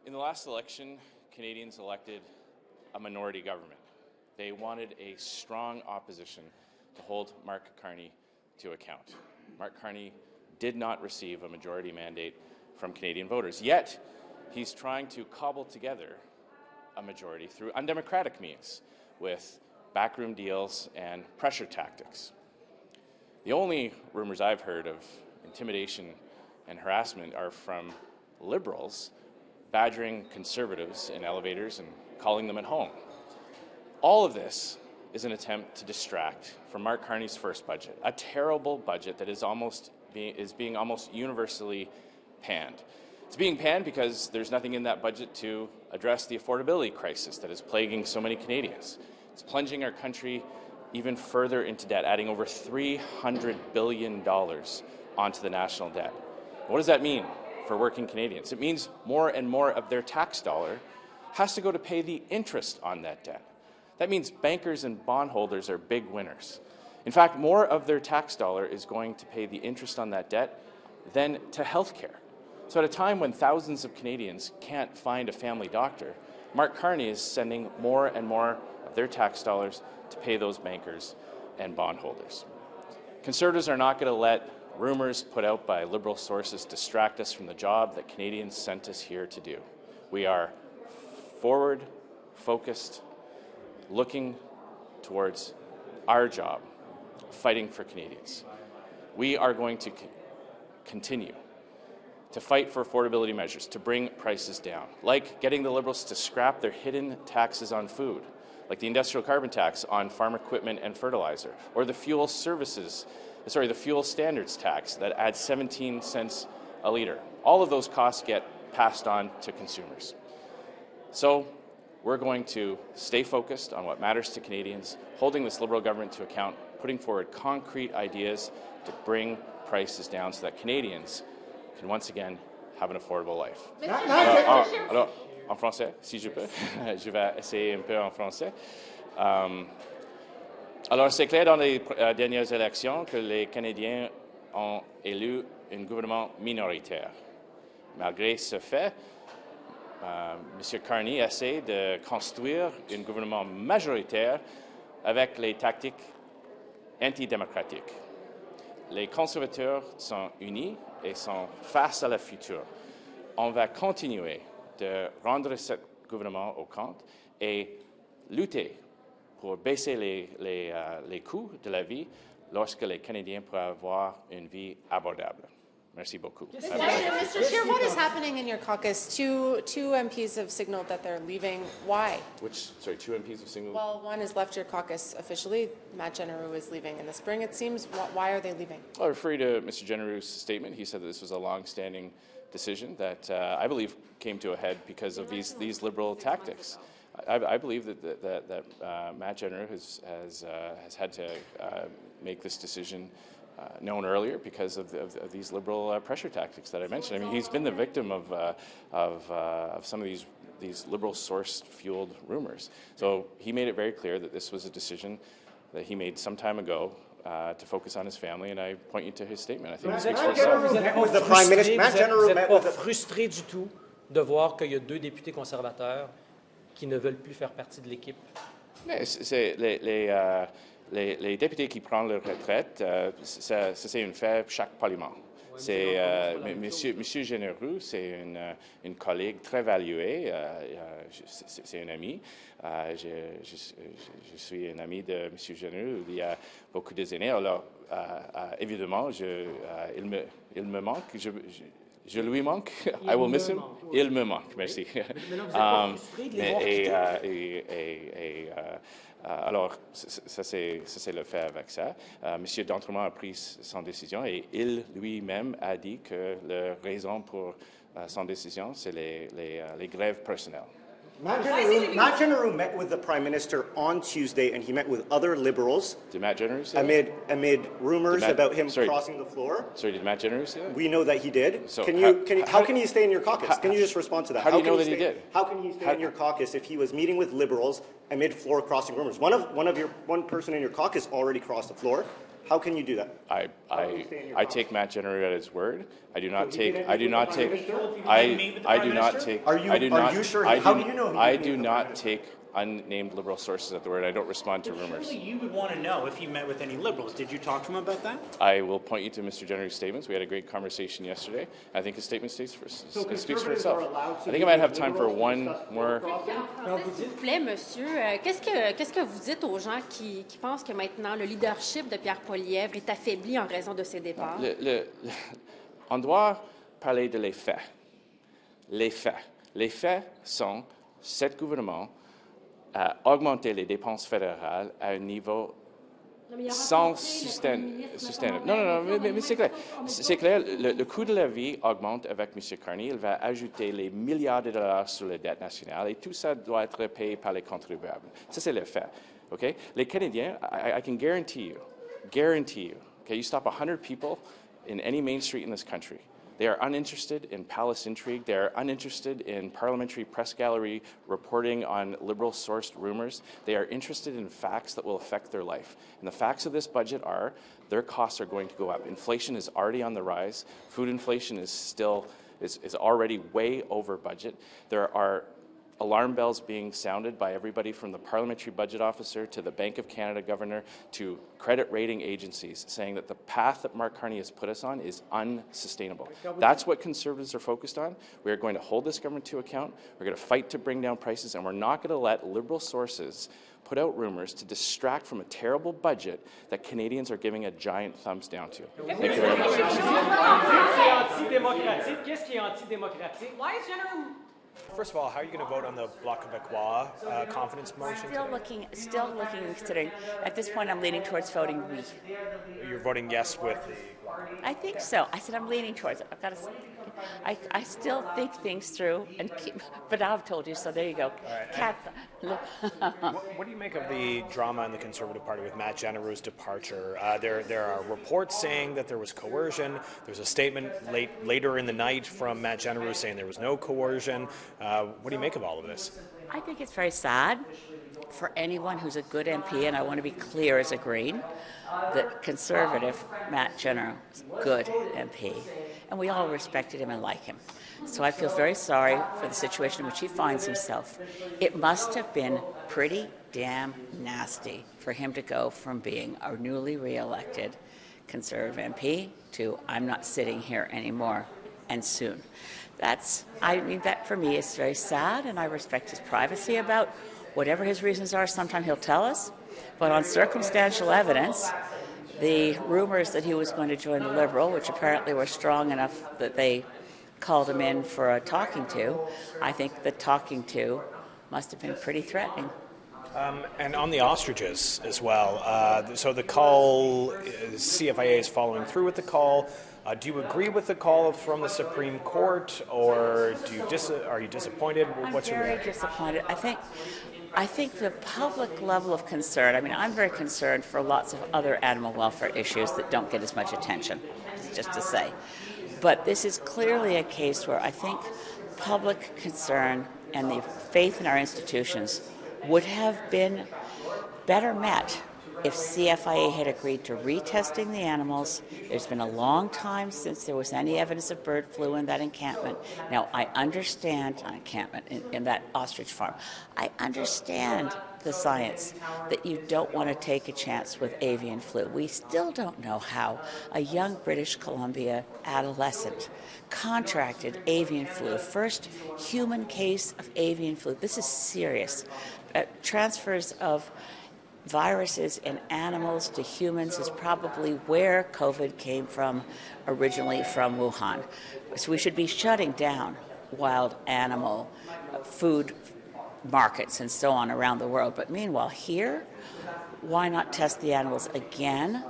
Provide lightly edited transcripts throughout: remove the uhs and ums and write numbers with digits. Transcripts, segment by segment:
In the last election, Canadians elected a minority government. They wanted a strong opposition to hold Mark Carney to account. Mark Carney did not receive a majority mandate from Canadian voters, yet he's trying to cobble together a majority through undemocratic means with backroom deals and pressure tactics. The only rumors I've heard of intimidation and harassment are from Liberals badgering Conservatives in elevators and calling them at home. All of this is an attempt to distract from Mark Carney's first budget, a terrible budget that is being almost universally panned. It's being panned because there's nothing in that budget to address the affordability crisis that is plaguing so many Canadians. It's plunging our country even further into debt, adding over $300 billion onto the national debt. What does that mean for working Canadians? It means more and more of their tax dollar has to go to pay the interest on that debt. That means bankers and bondholders are big winners. In fact, more of their tax dollar is going to pay the interest on that debt than to health care. So at a time when thousands of Canadians can't find a family doctor, Mark Carney is sending more and more of their tax dollars to pay those bankers and bondholders. Conservatives are not going to let rumors put out by Liberal sources distract us from the job that Canadians sent us here to do. We are forward, focused, looking towards our job, fighting for Canadians. We are going to continue to fight for affordability measures, to bring prices down, like getting the Liberals to scrap their hidden taxes on food, like the industrial carbon tax on farm equipment and fertilizer, or the fuel standards tax that adds 17 cents a litre. All of those costs get passed on to consumers. So we're going to stay focused on what matters to Canadians, holding this Liberal government to account, putting forward concrete ideas to bring prices down so that Canadians can once again have an affordable life. Alors, en français, si je peux, je vais essayer un peu en français. Alors, c'est clair dans les dernières élections que les Canadiens ont élu un gouvernement minoritaire. Malgré ce fait, M. Carney essaie de construire un gouvernement majoritaire avec les tactiques antidémocratiques. Les conservateurs sont unis et sont face à la future. On va continuer de rendre ce gouvernement au compte et lutter pour baisser les coûts de la vie lorsque les Canadiens pourront avoir une vie abordable. Merci beaucoup. Mr. Scheer, what is happening in your caucus? Two MPs have signaled that they're leaving. Why? Two MPs have signaled? Well, one has left your caucus officially. Matt Jeneroux is leaving in the spring, it seems. Why are they leaving? I'll refer you to Mr. Jeneroux's statement. He said that this was a long-standing decision that I believe came to a head because of these Liberal tactics. I believe that Matt Jeneroux has had to make this decision known earlier because of these Liberal pressure tactics that I mentioned. I mean, he's been the victim of some of these Liberal source-fueled rumors. So he made it very clear that this was a decision that he made some time ago to focus on his family, and I point you to his statement. I think it speaks for itself. Vous n'êtes pas frustré du tout de voir qu'il y a deux députés conservateurs qui ne veulent plus faire partie de l'équipe? C'est les députés qui prennent leur retraite, c'est une fait chaque Parlement. C'est Monsieur Jeneroux, c'est une collègue très valuée, c'est un ami. Je suis un ami de Monsieur Jeneroux il y a beaucoup d'années. Alors, évidemment, il me manque. Je lui manque. I will miss him. Il me manque. Merci. Alors, ça c'est le fait avec ça. Monsieur D'Entremont a pris son décision et il lui-même a dit que la raison pour son décision, c'est les grèves personnelles. Matt Jeneroux met with the Prime Minister on Tuesday, and he met with other Liberals. Did Matt Jeneroux say that? Amid rumors about him crossing the floor. Sorry, did Matt Jeneroux say that? We know that he did. So how can he stay in your caucus? Can you just respond to that? How do you know that he did? How can he stay in your caucus if he was meeting with Liberals amid floor crossing rumors? One person in your caucus already crossed the floor. How can you do that? I take Matt Jeneroux at his word. I do not take. Are you sure? How do you know? I do not take unnamed Liberal sources at the word. I don't respond to rumors. Surely you would want to know if he met with any Liberals. Did you talk to him about that? I will point you to Mr. Jeneroux's statements. We had a great conversation yesterday. I think his statement speaks for itself. I think I might have time for one more. S'il vous plaît, monsieur, qu'est-ce que vous dites aux gens qui pensent que maintenant le leadership de Pierre Poilievre est affaibli en raison de ses départs? On doit parler de les faits. Les faits. Les faits sont cet gouvernement a augmenté les dépenses fédérales à un niveau sans soutenable. Non, mais c'est clair. C'est clair, le coût de la vie augmente avec M. Carney. Il va ajouter les milliards de dollars sur la dette nationale et tout ça doit être payé par les contribuables. Ça, c'est le fait. Okay? Les Canadiens, I can guarantee you, okay, you stop 100 people in any main street in this country. They are uninterested in palace intrigue. They are uninterested in parliamentary press gallery reporting on Liberal-sourced rumors. They are interested in facts that will affect their life. And the facts of this budget are their costs are going to go up. Inflation is already on the rise. Food inflation is already way over budget. There are alarm bells being sounded by everybody from the parliamentary budget officer to the Bank of Canada governor to credit rating agencies saying that the path that Mark Carney has put us on is unsustainable. That's what Conservatives are focused on. We are going to hold this government to account. We're going to fight to bring down prices, and we're not going to let Liberal sources put out rumors to distract from a terrible budget that Canadians are giving a giant thumbs down to. Thank you very much. Qu'est-ce qui est antidémocratique? Why is General... First of all, how are you going to vote on the Bloc Québécois confidence motion? Still looking, considering. At this point, I'm leaning towards voting oui. You're voting yes with. I think so. I said I'm leaning towards it. I still think things through, but I've told you, so there you go. What do you make of the drama in the Conservative Party with Matt Jeneroux's departure? There are reports saying that there was coercion. There's a statement later in the night from Matt Jeneroux saying there was no coercion. What do you make of all of this? I think it's very sad for anyone who's a good MP, and I want to be clear as a Green, that Conservative Matt Jeneroux is a good MP, and we all respected him and like him. So I feel very sorry for the situation in which he finds himself. It must have been pretty damn nasty for him to go from being a newly re-elected Conservative MP to I'm not sitting here anymore, and soon. That for me is very sad, and I respect his privacy about whatever his reasons are. Sometimes he'll tell us, but on circumstantial evidence, the rumors that he was going to join the Liberal, which apparently were strong enough that they called him in for a talking to, I think the talking to must have been pretty threatening. And on the ostriches as well, so the call, CFIA is following through with the call. Do you agree with the call from the Supreme Court, or are you disappointed? What's your reaction? I'm very disappointed. I think the public level of concern, I'm very concerned for lots of other animal welfare issues that don't get as much attention, just to say. But this is clearly a case where I think public concern and the faith in our institutions would have been better met if CFIA had agreed to retesting the animals. There's been a long time since there was any evidence of bird flu in that encampment. Now, I understand, in that ostrich farm, I understand the science that you don't want to take a chance with avian flu. We still don't know how a young British Columbia adolescent contracted avian flu, first human case of avian flu. This is serious. Transfers of viruses in animals to humans is probably where COVID came from, originally from Wuhan. So we should be shutting down wild animal food markets and so on around the world. But meanwhile, here, why not test the animals again,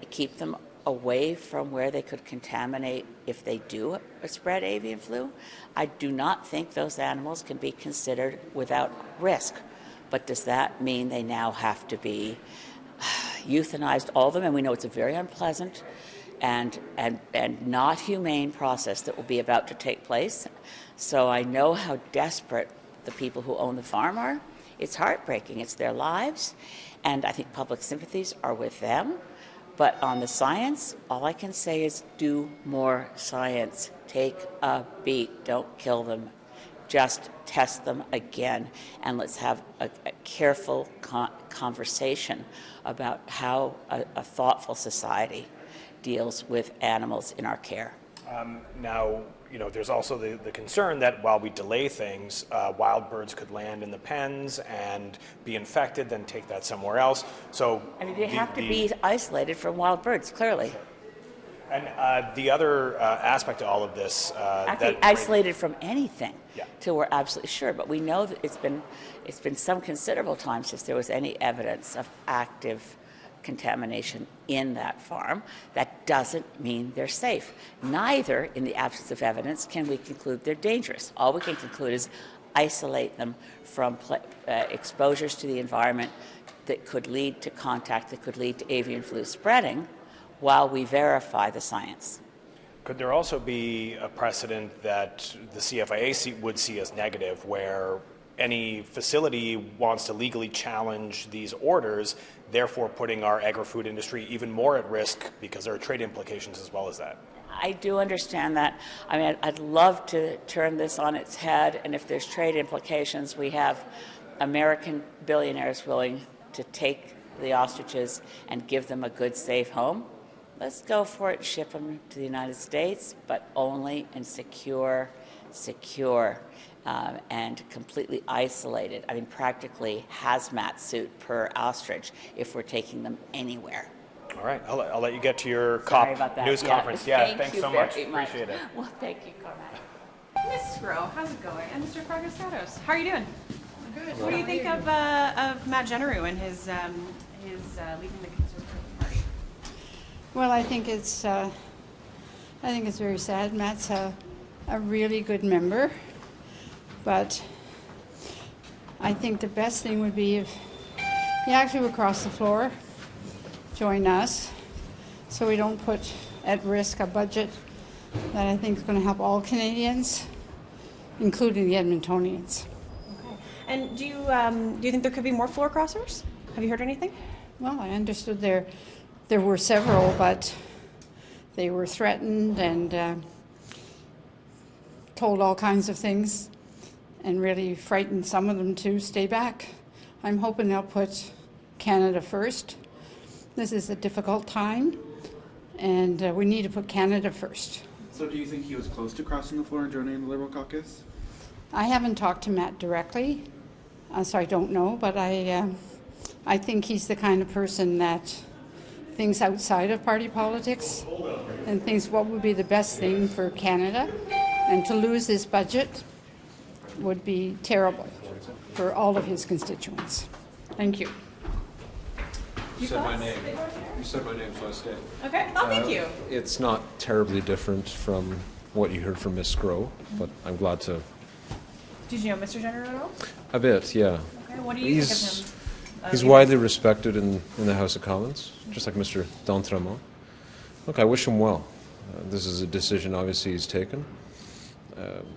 keep them away from where they could contaminate if they do spread avian flu? I do not think those animals can be considered without risk. But does that mean they now have to be euthanized, all of them? And we know it's a very unpleasant and not humane process that will be about to take place. So I know how desperate the people who own the farm are. It's heartbreaking. It's their lives. And I think public sympathies are with them. But on the science, all I can say is do more science. Take a beat. Don't kill them. Just test them again. And let's have a careful conversation about how a thoughtful society deals with animals in our care. Now, there's also the concern that while we delay things, wild birds could land in the pens and be infected, then take that somewhere else. So they have to be isolated from wild birds, clearly. And the other aspect of all of this, isolated from anything, yeah, till we're absolutely sure. But we know that it's been some considerable time since there was any evidence of active contamination in that farm. That doesn't mean they're safe. Neither, in the absence of evidence, can we conclude they're dangerous. All we can conclude is isolate them from exposures to the environment that could lead to contact, that could lead to avian flu spreading, while we verify the science. Could there also be a precedent that the CFIA would see as negative, where any facility wants to legally challenge these orders, therefore putting our agri-food industry even more at risk because there are trade implications as well as that? I do understand that. I mean, I'd love to turn this on its head, and if there's trade implications, we have American billionaires willing to take the ostriches and give them a good, safe home. Let's go for it, ship them to the United States, but only in secure, and completely isolated. I mean, practically hazmat suit per ostrich if we're taking them anywhere. All right, I'll let you get to your Sorry about that. news conference. Thanks so much. Appreciate it. Well, thank you, Cormac. Ms. Sgro, how's it going? And Mr. Fragiskatos, how are you doing? Good. What do you think of Matt Jeneroux and his leading the Conservative Party? Well, I think it's very sad. Matt's a really good member, but I think the best thing would be if he actually would cross the floor, join us, so we don't put at risk a budget that I think is going to help all Canadians, including the Edmontonians. Okay. And do you think there could be more floor crossers? Have you heard anything? Well, I understood there were several, but they were threatened and told all kinds of things and really frightened some of them to stay back. I'm hoping they'll put Canada first. This is a difficult time, and we need to put Canada first. So do you think he was close to crossing the floor and joining the Liberal caucus? I haven't talked to Matt directly, so I don't know, but I think he's the kind of person that thinks outside of party politics and thinks what would be the best thing for Canada, and to lose this budget would be terrible for all of his constituents. Thank you. You said my name. You said my name, so I stayed. Okay. Oh, thank you. It's not terribly different from what you heard from Ms. Sgro, but I'm glad to. Did you know Mr. Jeneroux? A bit, yeah. Okay. What do you think of him? He's widely respected in the House of Commons, just like Mr. D'Entremont. Look, I wish him well. This is a decision, obviously, he's taken.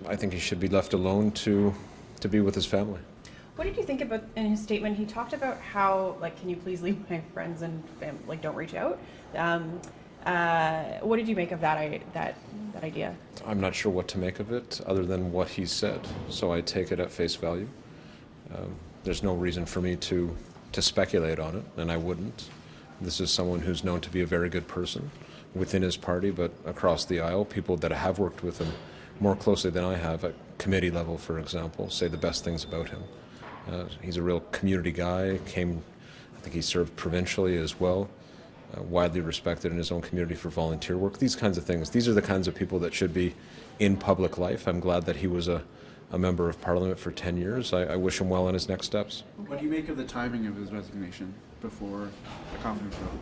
I think he should be left alone to be with his family. What did you think about in his statement? He talked about how, can you please leave my friends and family, don't reach out. What did you make of that idea? I'm not sure what to make of it, other than what he said. So I take it at face value. There's no reason for me to speculate on it, and I wouldn't. This is someone who's known to be a very good person within his party, but across the aisle, people that have worked with him more closely than I have at committee level, for example, say the best things about him. He's a real community guy, I think he served provincially as well, widely respected in his own community for volunteer work, these kinds of things. These are the kinds of people that should be in public life. I'm glad that he was a member of Parliament for 10 years. I wish him well in his next steps. What do you make of the timing of his resignation before the confidence vote?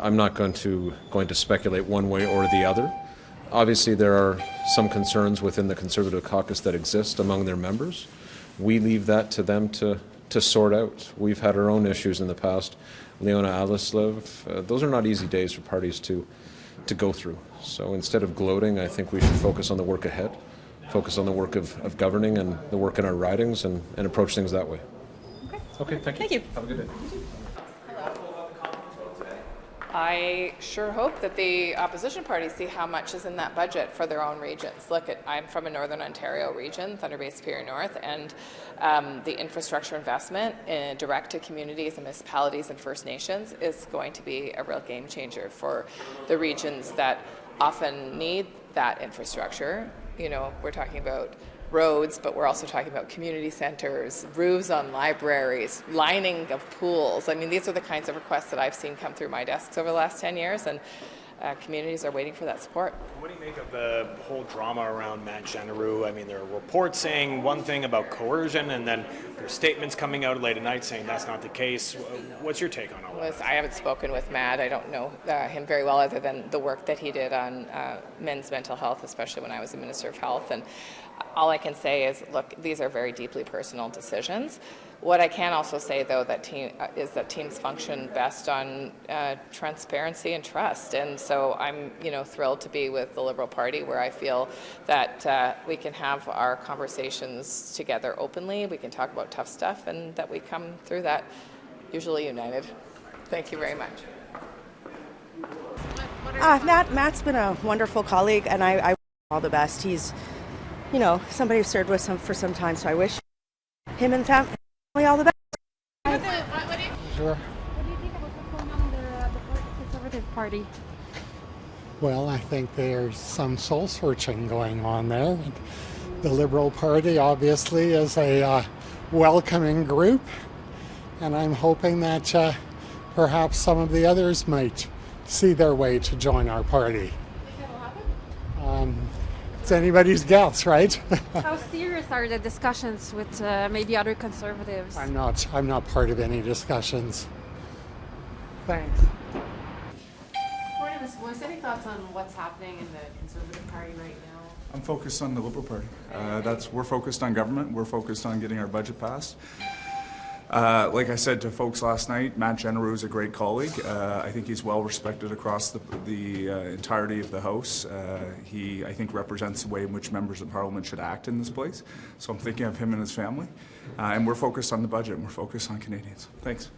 I'm not going to speculate one way or the other. Obviously, there are some concerns within the Conservative caucus that exist among their members. We leave that to them to sort out. We've had our own issues in the past. Leona Alislev, those are not easy days for parties to go through. So instead of gloating, I think we should focus on the work ahead, focus on the work of governing and the work in our ridings, and approach things that way. Okay, thank you. Have a good day. I sure hope that the opposition parties see how much is in that budget for their own regions. Look, I'm from a Northern Ontario region, Thunder Bay Superior North, and the infrastructure investment direct to communities and municipalities and First Nations is going to be a real game changer for the regions that often need that infrastructure. You know, we're talking about roads, but we're also talking about community centers, roofs on libraries, lining of pools. I mean, these are the kinds of requests that I've seen come through my desks over the last 10 years, and communities are waiting for that support. What do you make of the whole drama around Matt Jeneroux? I mean, there are reports saying one thing about coercion, and then there's statements coming out late at night saying that's not the case. What's your take on all that? I haven't spoken with Matt. I don't know him very well other than the work that he did on men's mental health, especially when I was the Minister of Health. And all I can say is, look, these are very deeply personal decisions. What I can also say, though, is that teams function best on transparency and trust. And so I'm, thrilled to be with the Liberal Party, where I feel that we can have our conversations together openly. We can talk about tough stuff, and that we come through that usually united. Thank you very much. Matt's been a wonderful colleague, and I wish him all the best. He's, somebody who served with him for some time, so I wish him and family all the best. Sure. What do you think about what's going on in the Conservative Party? Well, I think there's some soul searching going on there. The Liberal Party obviously is a welcoming group, and I'm hoping that perhaps some of the others might see their way to join our party. Think that'll happen? It's anybody's guess, right? How serious are the discussions with maybe other Conservatives? I'm not part of any discussions. Thanks. Morning, Ms. Blois. Any thoughts on what's happening in the Conservative Party right now? I'm focused on the Liberal Party. We're focused on government. We're focused on getting our budget passed. Like I said to folks last night, Matt Jeneroux is a great colleague. I think he's well respected across the entirety of the House. He, I think, represents the way in which members of Parliament should act in this place. So I'm thinking of him and his family. And we're focused on the budget, and we're focused on Canadians. Thanks.